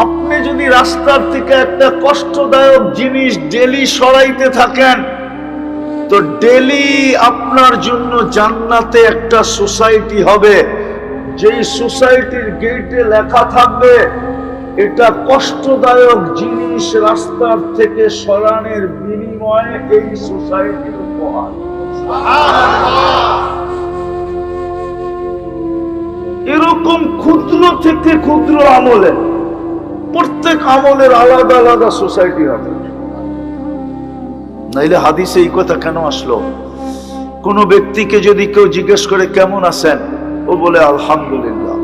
আপনি যদি রাস্তার থেকে একটা কষ্টদায়ক জিনিস ডেলি সরাইতে থাকেন, তো ডেলি আপনার জন্য জান্নাতে একটা সোসাইটি হবে, যেই সোসাইটির গেটে লেখা থাকবে এটা কষ্টদায়ক জিনিস রাস্তার থেকে সরানোর বিনিময়ে এই সোসাইটির উপহার। এরকম ক্ষুদ্র থেকে ক্ষুদ্র আমলে প্রত্যেক আমলের আলাদা আলাদা সোসাইটি হবে। নাইলে হাদিসে এই কথা কেন আসলো? কোন ব্যক্তিকে যদি কেউ জিজ্ঞেস করে কেমন আছেন, ও বলে আলহামদুলিল্লাহ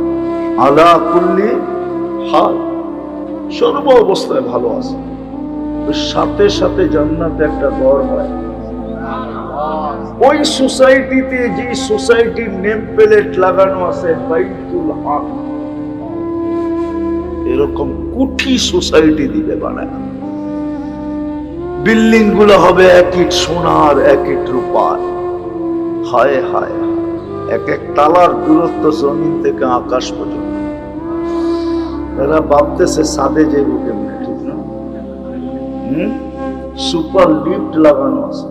আলা কুল্লি হাল, সর্ব অবস্থায় ভালো আছে। সাথে সাথে জান্নাতে একটা ঘর হয়। ওই সোসাইটিতে যে সোসাইটির নেম প্লেট লাগানো আছে বাইতুল হক, এরকম কোটি সোসাইটি দিবে বানায়। বিল্ডিং গুলো হবে এক ইট সোনার এক ইট রূপার। হায় হায়, এক এক তালার দূরত্ব জমিন থেকে আকাশ পর্যন্ত। এরা ভাবতেছে সাদে যে কেমনে, ঠিক না? সুপার লিফট লাগানো আছে,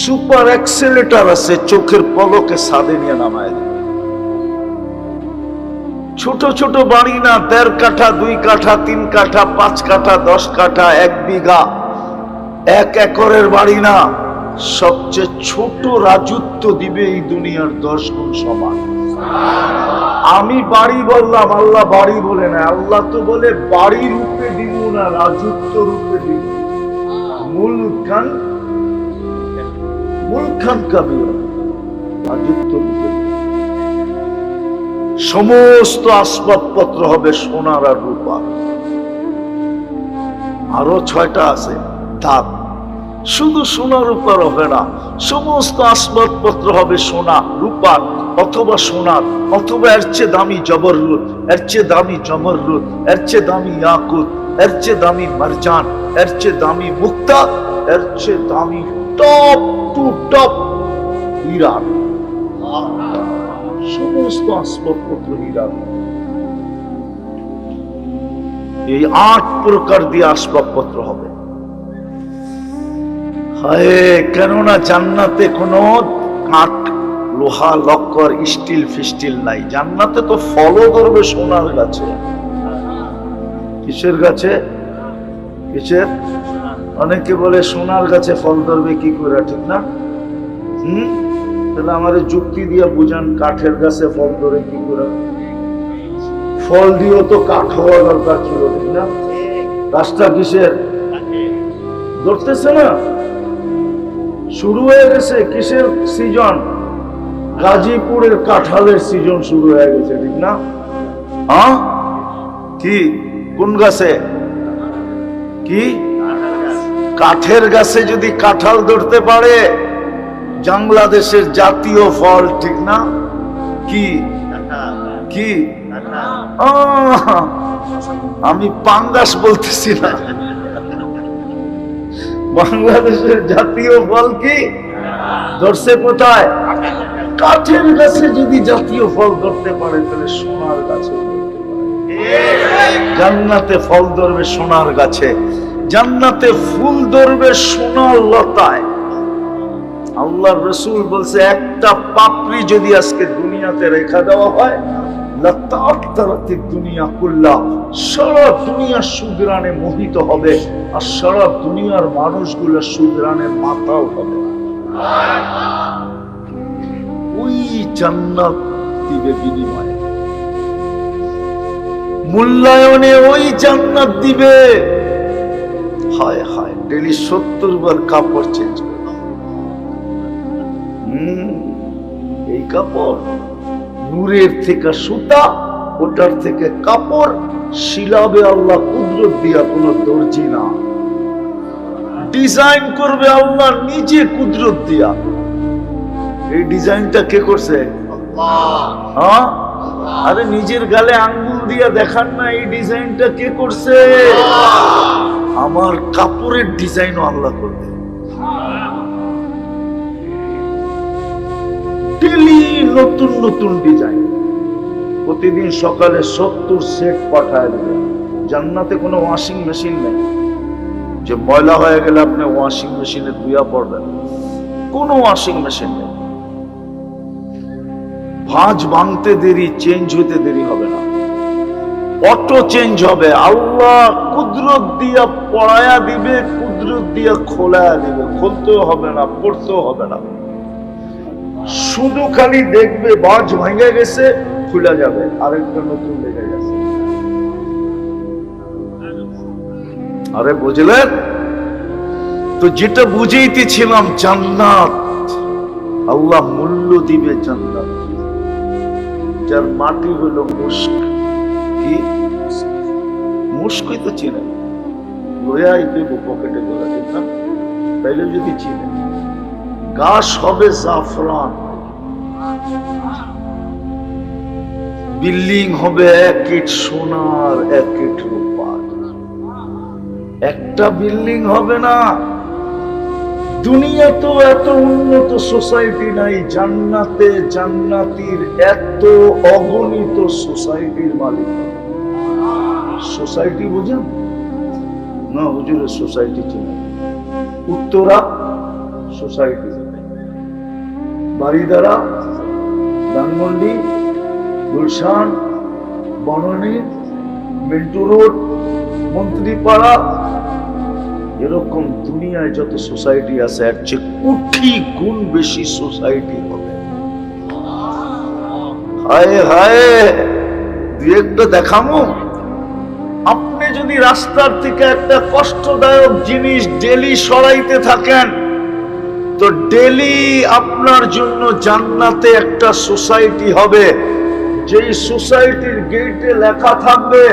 সুপার এক্সেলেটার আছে, চোখের পলকে সাদে নিয়ে নামায় দেবে। ছোট ছোট বাড়ি না, ১.৫ কাঠা ২ কাঠা ৩ কাঠা ৫ কাঠা ১০ কাঠা ১ বিঘা ১ একরের বাড়ি না, সবচেয়ে ছোট রাজত্ব দিবে এই দুনিয়ার ১০ গুণ সমান। আমি বাড়ি বললাম, আল্লাহ বাড়ি বলে না। আল্লাহ তো বলে বাড়ি রূপে দিব না, রাজত্ব রূপে দিব। মুলকান মুলকান কাবিরা, রাজত্ব রূপে। সমস্ত আসবাবপত্র হবে সোনার আর রূপা। আরো ৬টা আছে ধাপ, শুধু সোনা রূপার হবে না, সমস্ত আসবাবপত্র হবে সোনা রূপার, অথবা সোনার, অথবা এর চেয়ে দামি জবররুত, এর চেয়ে দামি জমররুত, এর চেয়ে দামি ইয়াকুত, এর চেয়ে দামি মারজান, এর চেয়ে দামি মুক্তা, এর চেয়ে দামি টপ টু টপ হীরা। সমস্ত আসবাবপত্র হীরা। এই ৮ প্রকার দিয়ে আসবাবপত্র হবে। হায়, কেননা জান্নাতে কোনো কাঠ লোহা লক্কর স্টিল ফিস্টিল নাই। জান্নাতে তো ফলও ধরবে সোনার গাছে। কিসের গাছে? কিসের? অনেকে বলে সোনার গাছে ফল ধরবে কি করে, ঠিক না? তাহলে আমাদের যুক্তি দিয়ে বুঝান, কাঠের গাছে ফল ধরে কি করে? ফল দিয়েও তো কাঠ হওয়া দরকার ছিল, ঠিক না? গাছটা কিসের? ধরতেছে না। শুরু হয়ে গেছে কিসের সিজন? গাজীপুরের কাঁঠালের সিজন শুরু হয়ে গেছে, ঠিক না? হ্যাঁ, কি কোন গাছে? কি কাঠের গাছে যদি কাঁঠাল ধরতে পারে, বাংলাদেশের জাতীয় ফল, ঠিক না? কি কি? আমি পাঙ্গাস বলতেছি না, বাংলাদেশের জাতীয় ফল কি ধরছে কোথায়? কাঠের গাছে যদি জাতীয় ফল ধরতে পারে, তাহলে সোনার গাছে জান্নাতে ফল ধরবে সোনার গাছে, জান্নাতে ফুল ধরবে সোনার লতায়। আল্লাহর রাসূল বলছে, একটা পাপড়ি যদি আজকে দুনিয়াতে রেখা দেওয়া হয়, দুনিয়া কুল্লা, সারা দুনিয়া সুগ্রানে মোহিত হবে, আর সারা দুনিয়ার মানুষগুলো সুগ্রানে মাতাল হবে। ওই জান্নাত দিবে বিনিময়ে, মূল্যায়নে ওই জান্নাত দিবে। হায় হায়, ডেলি 70 বার কাপড় চেঞ্জ করে। এই কাপড় নূরের থেকে সুতা, ওটার থেকে কাপড় শিলাবে আল্লাহ কুদরত দিয়া, কোন দর্জি না। ডিজাইন করবে আল্লাহ নিজে কুদরত দিয়া। এই ডিজাইনটা কে করছে? হ্যাঁ, আরে নিজের গালে আঙ্গুল দিয়া দেখান না, এই ডিজাইনটা কে করছে? আমার কাপড়ের ডিজাইনও আল্লাহ করবে। ডেলি নতুন নতুন ডিজাইন। প্রতিদিন সকালে 70 সেট পাঠায় দেবে, জান্নাতে কোনো ওয়াশিং মেশিন নেই যে ময়লা হয়ে গেলে আপনি ওয়াশিং মেশিনে ধুইয়া পড়বেন, কোনো ওয়াশিং মেশিন নেই। ভাঁজ ভাঙতে দেরি, চেঞ্জ হইতে দেরি হবে না, অটো চেঞ্জ হবে। আল্লাহ কুদরত দিয়া পড়ায়া দিবে, কুদরত দিয়া খোলায়া দিবে, খুলতেও হবে না, পড়তেও হবে না, শুধু খালি দেখবে ভাঁজ ভেঙে গেছে, খুলে যাবে, আরেকটা নতুন লেগে গেছে। আরে বুঝলেন তো? যেটা বুঝাইতেছিলাম, জান্নাত আল্লাহ মূল্য দিবে জান্নাত, যার মাটি হলো মুস্ক। কি মুস্কই তো চিনে, লয়াই দেব পকেটে করে, ঠিক না? তাইলে যদি চিনে, গাছ হবে জাফরান, বিল্ডিং হবে এক ইট সোনার, এক ইট রূপার। একটা বিল্ডিং হবে না, দুনিয়া তো এত উন্নত সোসাইটি নাই, জান্নাতে জান্নাতীর এত অগণিত সোসাইটির মালিক। সোসাইটি বুঝেন না? হুজুরের সোসাইটি চিনে, উত্তরা সোসাইটি, বাড়িদারা, ধানমন্ডি, গুলশান, বনানী, মিন্টু রোড, মন্ত্রীপাড়া, এরকম দুনিয়ায় যত সোসাইটি আছে এর চেয়ে কোটি গুণ বেশি সোসাইটি হবে। হায় হায়, দুই একটা দেখামো। আপনি যদি রাস্তার থেকে একটা কষ্টদায়ক জিনিস ডেলি সরাইতে থাকেন, তো ডেলি আপনার জন্য জান্নাতে একটা সোসাইটি হবে, যেই সোসাইটির গেটে লেখা থাকবে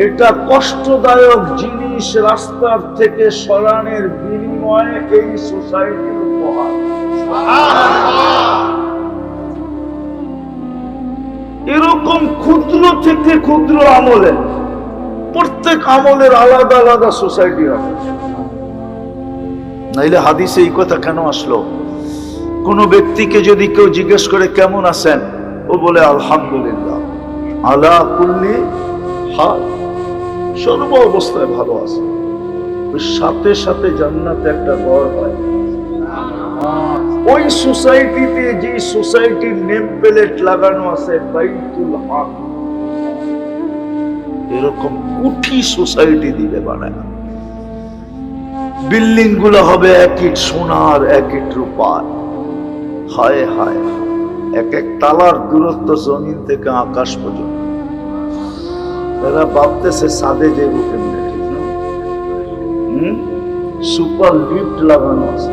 এটা কষ্টদায়ক জিনিস রাস্তার থেকে সরানোর বিনিময়ে এই সোসাইটির উপহার। এরকম ক্ষুদ্র থেকে ক্ষুদ্র আমলে, প্রত্যেক আমলের আলাদা আলাদা সোসাইটি হবে। নাইলে হাদিসে এই কথা কেন আসলো? কোন ব্যক্তিকে যদি কেউ জিজ্ঞেস করে কেমন আছেন, ও বলে আলহামদুলিল্লাহ, আলা কুল্লি হাল, সর্ব অবস্থায় ভালো আছে। ওই সাথে সাথে জান্নাতে একটা ঘর হয়। ওই সোসাইটিতে যে সোসাইটির নেম প্লেট লাগানো আছে বাইতুল হক, এরকম কোটি সোসাইটি দিবে বানায়। বিল্ডিং গুলো হবে এক ইট সোনার, এক ইট রূপার। হায় হায়, এক এক তালার দূরত্ব জমিন থেকে আকাশ পর্যন্ত। এরা ভাবতেছে সাদে যাইব কেমনে, ঠিক না? সুপার লিফট লাগানো আছে,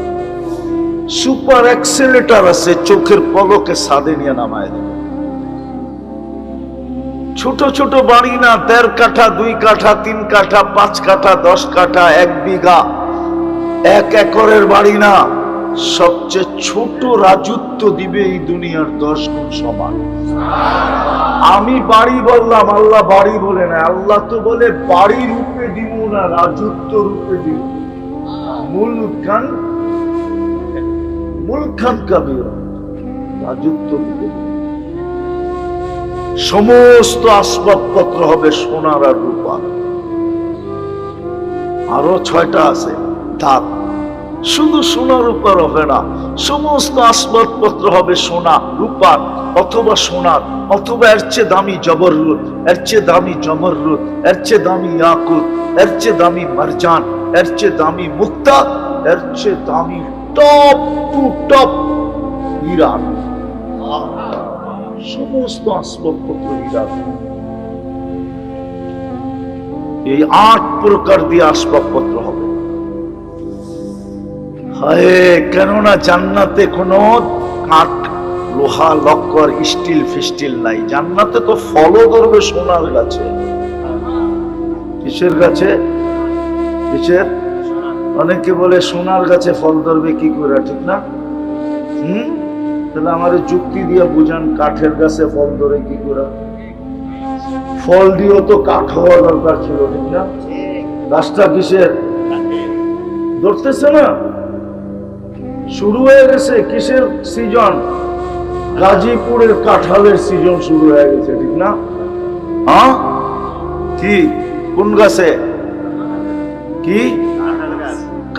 সুপার অ্যাক্সেলেটার আছে, চোখের পলকে সাদে নিয়ে নামায় দেবে। ছোট ছোট বাড়ি না, ১.৫ কাঠা, ২ কাঠা, ৩ কাঠা, ৫ কাঠা, ১০ কাঠা, ১ বিঘা, ১ একরের বাড়ি না, সবচেয়ে ছোট রাজত্ব দিবে এই দুনিয়ার ১০ গুণ সমান। আমি বাড়ি বললাম, আল্লাহ বাড়ি বলে না। আল্লাহ তো বলে বাড়ি রূপে দিব না, রাজত্ব রূপে দিব। মুলকান মুলকান কাবীরা, রাজত্ব রূপে। সমস্ত আসবাবপত্র হবে সোনার আর রূপার। আরো ৬টা আছে ধাপ, শুধু সোনা রূপার হবে না, সমস্ত আসবাবপত্র হবে সোনা রূপার, অথবা সোনার, অথবা এর চেয়ে দামি জবররুত, এর চেয়ে দামি জমররুত, এর চেয়ে দামি ইয়াকুত, এর চেয়ে দামি মারজান, এর চেয়ে দামি মুক্তা, এর চেয়ে দামি টপ টু টপ হীরা। সমস্ত আসবাবপত্র হীরা। এই ৮ প্রকার দিয়ে আসবাবপত্র হবে। কেননা জান্নাতে কোনো কাঠ, লোহা, লক্কর, স্টিল ফিস্টিল নাই। জান্নাতে তো ফলও ধরবে সোনার গাছে। কিসের গাছে? কিসের? অনেকে বলে সোনার গাছে ফল ধরবে কি করে, ঠিক না? তাহলে আমার যুক্তি দিয়ে বুঝান, কাঠের গাছে ফল ধরে কি করে? ফল দিয়েও তো কাঠ হওয়া দরকার ছিল, ঠিক না? গাছটা কিসের? ধরতেছে না, শুরু হয়ে গেছে কিসের সিজন? গাজীপুরের কাঁঠালের সিজন শুরু হয়ে গেছে, ঠিক না? হ্যাঁ, কি কোন গাছে? কি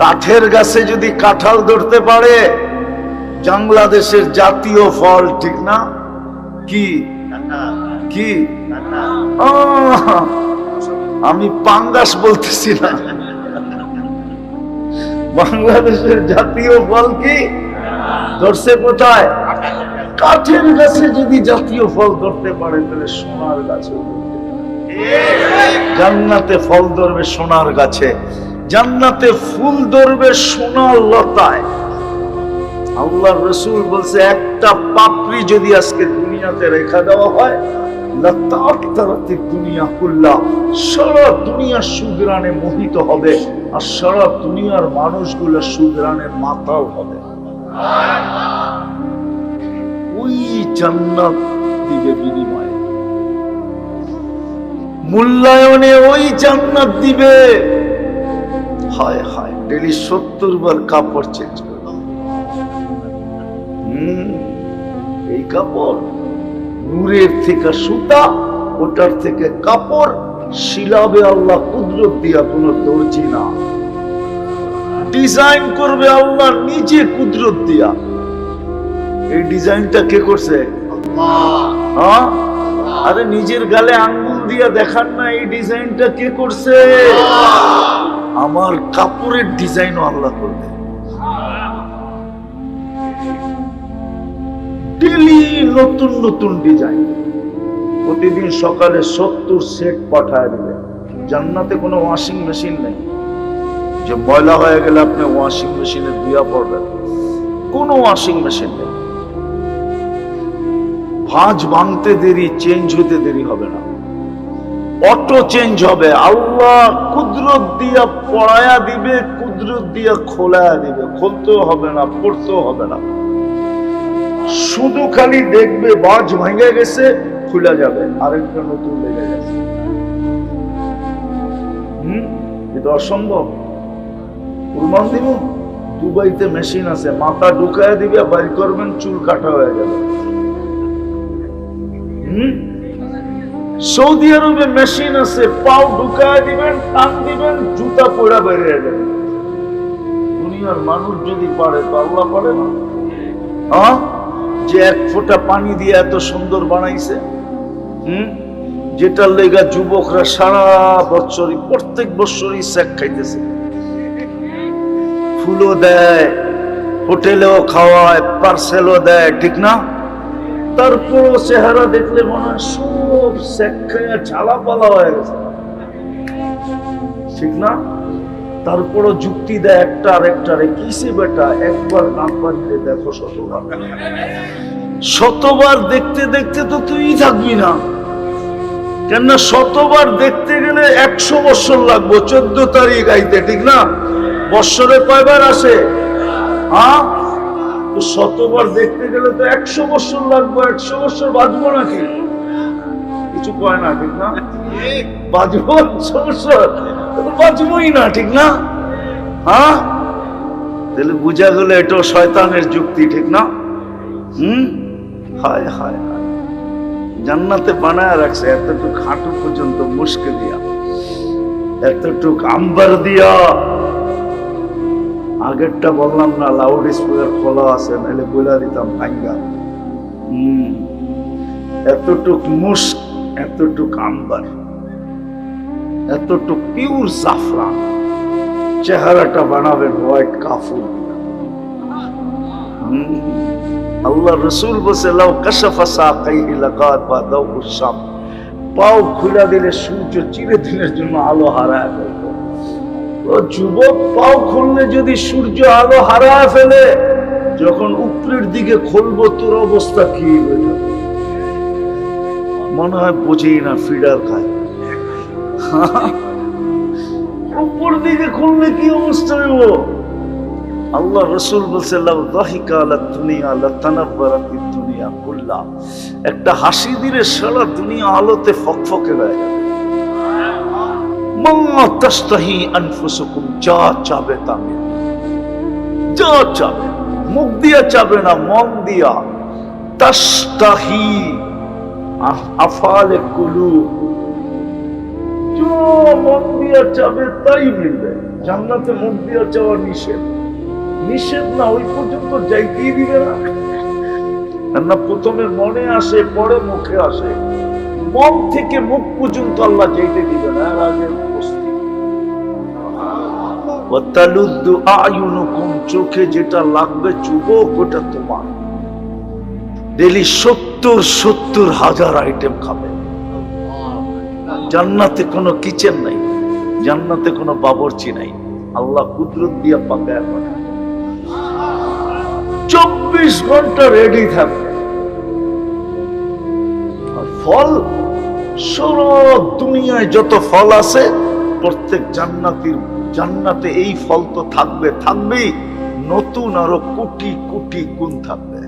কাঠের গাছে যদি কাঁঠাল ধরতে পারে, বাংলাদেশের জাতীয় ফল, ঠিক না? কি কি আমি পাঙ্গাস বলতেছি না, বাংলাদেশের জাতীয় ফল কি ধরছে কোথায়? কাঠের গাছে যদি জাতীয় ফল ধরতে পারে, তাহলে সোনার গাছে জান্নাতে ফল ধরবে, সোনার গাছে জান্নাতে ফুল ধরবে, সোনার লতায়। আল্লাহর রাসূল বলছে, একটা পাপড়ি যদি আজকে দুনিয়াতে রেখা দেওয়া হয়, দুনিয়া কুল্লা, সারা দুনিয়া সুগ্রানে মোহিত হবে, আর সারা দুনিয়ার মানুষগুলো সুগ্রানের মাতাল হবে। ওই জান্নাত দিবে বিনিময়ে, মূল্যায়নে ওই জান্নাত দিবে। হায় হায়, ডেলি 70 বার কাপড় চেঞ্জ করে। এই কাপড় নূরের থেকে সুতা, ওটার থেকে কাপড় শিলাবে আল্লাহ কুদরত দিয়া, কোন দর্জি না। ডিজাইন করবে আল্লাহ নিজে কুদরত দিয়া। এই ডিজাইনটা কে করছে? হ্যাঁ, আরে নিজের গালে আঙ্গুল দিয়া দেখান না, এই ডিজাইনটা কে করছে? আমার কাপড়ের ডিজাইনও আল্লাহ করবে। ডেলি নতুন নতুন ডিজাইন, প্রতিদিন সকালে 70 সেট পাঠায় দিবে। জান্নাতে কোনো ওয়াশিং মেশিন নেই যে ময়লা হয়ে গেলে আপনি ওয়াশিং মেশিনে ধুয়া পড়বেন, কোনো ওয়াশিং মেশিন নেই। ভাঁজ ভাঙতে দেরি, চেঞ্জ হতে দেরি হবে না, অটো চেঞ্জ হবে। আল্লাহ কুদরত দিয়া পড়ায়া দিবে, কুদরত দিয়া খোলায়া দিবে, খুলতেও হবে না, পড়তেও হবে না। শুধু খালি দেখবে বাজ ভেঙে গেছে, খুলে যাবে, আরেকটা নতুন লেগে গেছে। এটা অসম্ভব। প্রমাণ দিব, দুবাইতে মেশিন আছে, মাথা ঢুকায় দিবে, বাইর করবেন, চুল কাটা হয়ে যাবে। সৌদি আরবে মেশিন আছে, পাও ঢুকায় দিবেন, টান দিবেন, জুতা পড়া বেরিয়ে যাবে। দুনিয়ার মানুষ যদি পারে তো আল্লাহ পারে না? হ্যাঁ, যে 1 ফোঁটা পানি দিয়ে এত সুন্দর বানাইছে, যেটার লেগা যুবকরা সারা বছরই, প্রত্যেক বছরই স্যাক খাইতেছে, ফুলও দেয়, হোটেলেও খাওয়ায়, পার্সেলও দেয়, ঠিক না? তারপরও চেহারা দেখলে মনে হয় সব স্যাক খাইয়া ঝালাপালা হয়ে গেছে, ঠিক না? তারপরও যুক্তি দেয় একটা আরেকটারে, কিসে বেটা একবার না পারলে দেখো শতবার। শতবার দেখতে দেখতে তো তুই থাকবি না, কেননা শতবার দেখতে গেলে 100 বছর লাগবে। 14 তারিখ আইতে, ঠিক না? বৎসরে কয়বার আসে? হ্যাঁ, তো শতবার দেখতে গেলে তো 100 বছর লাগবে। 100 বছর বাঁচবো নাকি? কিছু কয় না, ঠিক না? বাঁচবো 100 বছর? বাঁচবই না, ঠিক না? হ্যাঁ, তাহলে বুঝা গেল এটাও শয়তানের যুক্তি, ঠিক না? হায় হায় হায়, জান্নাতে বানায় রাখছে এতটুক হাঁটু পর্যন্ত মুশকে দিয়া, এতটুক আম্বার দিয়া। আগেরটা বললাম না, লাউড স্পিকার খোলা আছে, নাহলে বলে দিতাম ভাঙ্গা। এতটুক মুস্ক, এতটুক আম্বার, এতটুক পিওর জাফরান। চেহারাটা বানাবেন হোয়াইট কাফুর। আল্লাহ রাসূল বলেছে, লাউ কাশাফা সাকাইহি লাকাত বাদাউ শাম, পাও খুলে দিলে সূর্য চিরদিনের জন্য আলো হারায় ফেলত। তো যুবক, পাও খুললে যদি সূর্য আলো হারায় ফেলে, যখন উপরের দিকে খুলবো তোর অবস্থা কি হয়ে যাবে? মনে হয় বুঝেই না, ফিডার খায়। উপর দিকে খুললে কি অবস্থা হইব? আল্লাহ রাসূল বলছে, লাউ যাহিকা আলা দুনিয়া লাতানাব্বারাতিদ দুনিয়া কুল্লা, একটা হাসি দিলে সারা দুনিয়া আলোতে ফকফকে হয়ে যাবে। মা তাস্তাহি আনফুসুকুম, যা চাবে তা মিলবে, যা চাবে, মুখ দিয়া চাবে না, মন দিয়া। তাস্তাহি আফআলে কুলুব, মন দিয়া চাবে তাই মিলবে। জান্নাতে মন দিয়া চাওয়া নিষেধ, নিষেধ না, ওই পর্যন্ত যাইতেই দিবে না। না প্রথমে মনে আসে পরে মুখে আসে, মন থেকে মুখ পর্যন্ত আল্লাহ যাইতে দিবে না। এর আগে উপস্থিত ওয়াতালুদ্দু আয়ুনুকুম, চোখে যেটা লাগবে চুবক ওটা তোমার। ডেলি 70,000 আইটেম খাবে। জান্নাতে কোনো কিচেন নাই, জান্নাতে কোনো বাবরচি নাই, আল্লাহ কুদরত দিয়া পাকায় পাঠায়। 24 ঘন্টা রেডি থাকবে। আর ফল, সারা দুনিয়ায় যত ফল আছে প্রত্যেক জান্নাতে এই ফল তো থাকবে, থাকবেই, নতুন আরো কোটি কোটি গুণ থাকবে।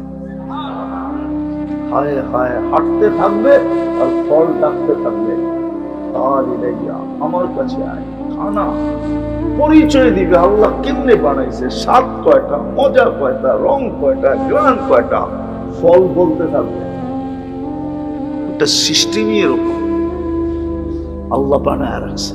হায় হায় হাঁটতে থাকবে আর ফল ডাকতে থাকবে, আমার কাছে আয়, খানা। পরিচয় দিবে আল্লাহ কেমনে বানাইছে, স্বাদ কয়টা, মজা কয়টা, রং কয়টা, গ্রান কয়টা, ফল বলতে থাকবে। একটা সিস্টেমই এরকম আল্লাহ বানায় রাখছে।